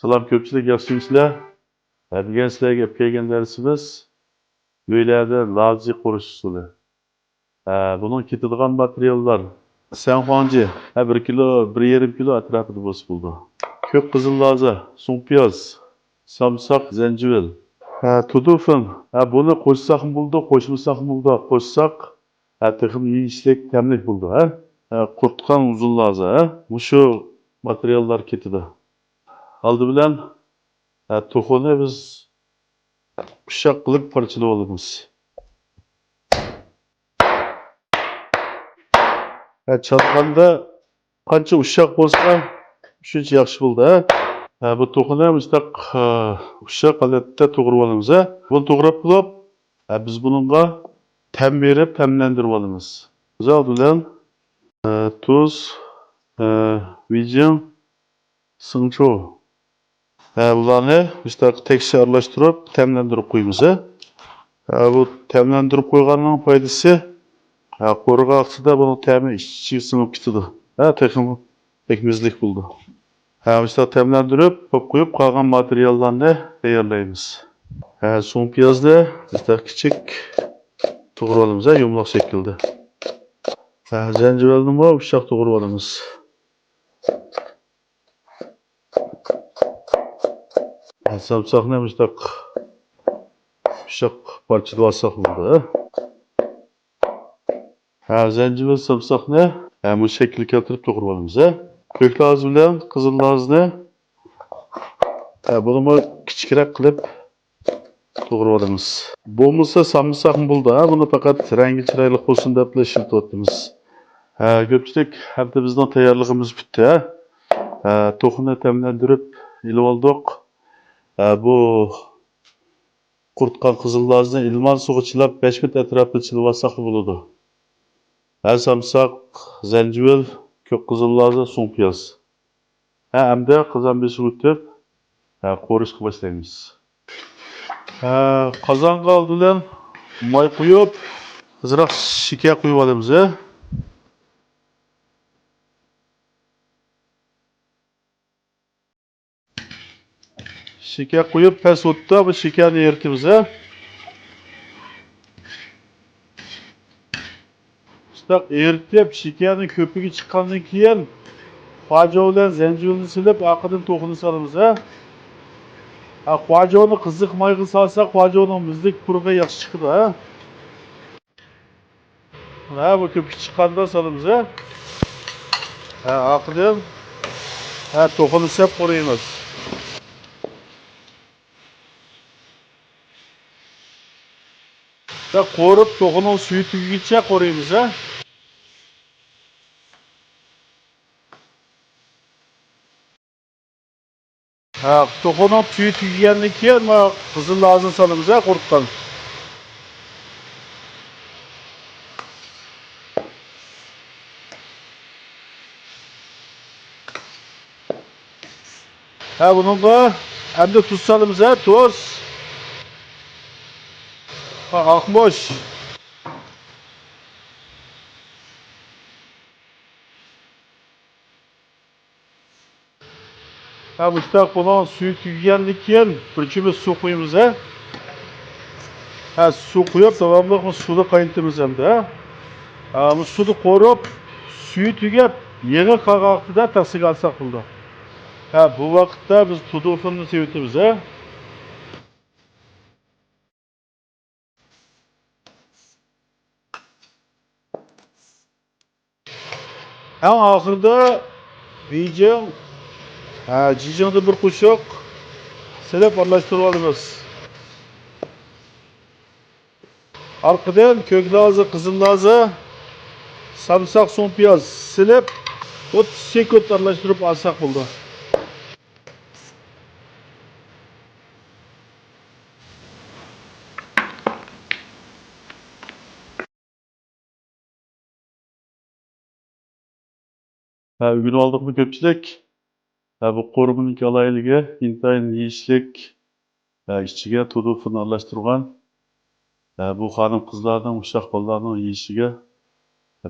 Salam ko'pchilik yaxshimisizlar? Bugun sizlarga olib kelgan darsimiz uylarda lazi qurish usuli. Bunun ketadigan materiallar sanxonji 1 kilo, 1,5 kilo atrofida bo'lsa bo'ldi. Ko'k qizil laza, so'ngpiyoz, samsak, zanjivil. Tudufin. Buni qo'shsaqmi bo'ldi, qo'shmasaqmi bo'ldi. Qo'shsaq, texnik yeyishlik tamlik bo'ldi, Qurtqan uzun laza, Mushu materiallar ketadi. Aldı bilen toxunu biz uşaq qilib parçalab olamiz. Çalganda qancha uşaq bo'lsa, shuncha yaxshi bo'ldi. Bu toxunu biz uşaq holatda to'g'rab olamiz. Buni to'g'rab bo'lib, biz buningga tam berib, tamlantirib olamiz. Biz aldı bilen tuz, vijin, singcho. Bularni biz tekşi aralashtirib, tamlantirib qo'yamiz. Bu tamlantirib qo'yganning foydasi qo'riq aqsida buni ta'mi ichiga singib ketadi. Pekmezlik bo'ldi. Biz tamlantirib, qo'yib qolgan materiallarni tayyorlaymiz. So'ng piyozni biz kichik to'g'rab olamiz, yumaloq shaklda. Zanjibilni ham ushoq to'g'rab olamiz. Samsakni ushoq parchalab olsak bo'ldi. Zanjibil samsakni bu shaklga keltirib to'g'rab olamiz. Ko'k lazi bilan qizil lazni buni kichikroq qilib to'g'rab olamiz. Bo'lmasa samsakmi bo'ldi. Buni faqat rangi chiroyli bo'lsin deb ishlatyapmiz. Ko'pchilik hamda bizning tayyorligimiz bitdi. To'xini tamlantirib ilib oldik. Bu qurtqan qizil lazni ilman suvga chilab 5 minut atrofida chilib olsak bo'ladi. Samsak, zanjivil, ko'k qizil lazni, so'ngpiyoz. Hamda qozon beshini o'tib, qo'rishga boshlaymiz. Qozonga oldidan moy quyib, ozroq shakar quyib olamiz. Şeker koyup pes o'tda bu şekerni eritamiz. Şundaq eritib, şekerning ko'pigi chiqqandan keyin xo'ja bilan zanjibilni silib, oqidan to'xini solamiz. Xo'jani qiziq moyga solsak, xo'janing muzlik purg'i yaxshi chiqadi. Bu ko'pigi chiqqanda solamiz. Oqidan to'xini solib qo'yamiz. Qo'rib, to'xinin suvi tugiguncha qo'raymiz. To'xinin suvi tugigandan keyin qizil lazni solamiz, qurtqan. Buningga hamda tuz solamiz, tuz. Akmoş. Mustaq bunun suyu tüygenlik keyin birinchimiz suv qo'yamiz. Suv qo'yib, davomli suvni qaynatamiz hamda. Bu suvni qo'rib, suyu tugab, yig'i qolg'oqida taqsiga olsak bo'ldi. Bu vaqtda biz tudufini sevitamiz. En ahırda vijin, jijinni bir qo'shiq silib aralashtirib olamiz. Arqadan ko'k lazi, qizil lazi, samsak, so'ngpiyoz silib 30 sekund aralashtirib olsak bo'ldi. Bugün aldık mı köpçülük? Bu qo'rbining alayligi intayin yeyishlik ichiga tudufini aralashtirgan bu xonim qizlarning, uşaq bolalarning yeyishiga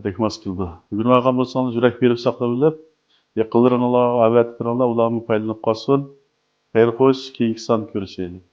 pek mos keldi. Bugun olgan bo'lsangiz yurak berib saqlab olib, yaqinlaringizga avattiringlar, ularga foydalanib qolsin. Xeyr xo'sh, keyingi son ko'rishaylik.